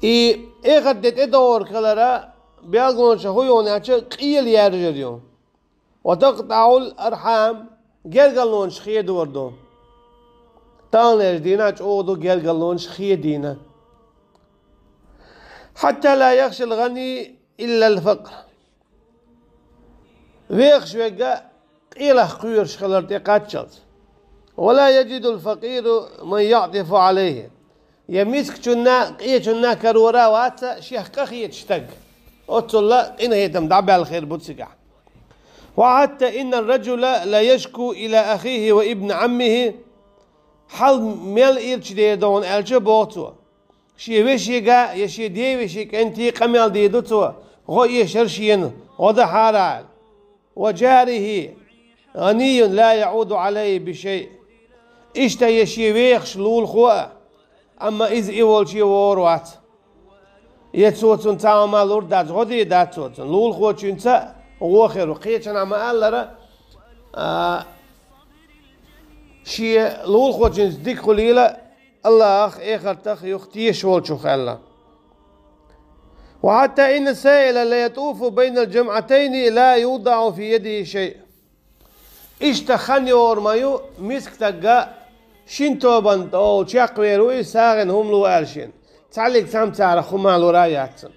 إيه خدت إدور كلارا بيالقون شهويون أشي قيل يرجعون وتقطع الأرحام جلجلون شخيه دوردو تانير دينا تشودو جلجلون شخيه دينا حتى لا يخشى الغني إلا الفقر ويخش ويقا قيله قير شخلرتي قاتشت ولا يجد الفقير من يعطف عليه يمسك جنا قيه جنا كرورا واتا شيخ كخي تشتق أتلا إن هي تمدع بالخير بتسقع وحتى إن الرجل لا يشكو إلى أخيه وابن عمه حل مل إيرش ديدون ألجا بوتوا شي وشيقا يشي دي وشيك أنتي قمال ديدوتوا غو يشرشين غدا حارال وجاره غني لا يعود عليه بشيء إشتا يشي ويخش لول خوا أما إذ إيول شي ووروات يتسوتون تعمل أردات غدي داتسوتون لول خوا تشنتا وخير وقيتنا ما ألرا شي لول خوا تشنس ديك قليلة الله أخ إخر تخ يختيش والشوخ الله وحتى إن السائل لا يطوف بين الجمعتين لا يوضع في يده شيء اشتخني ورمايو مسك تقا شنتو بنتو شاق ويروي ساغن هم لو أرشين تعلق سام تعرف خمال وراياتن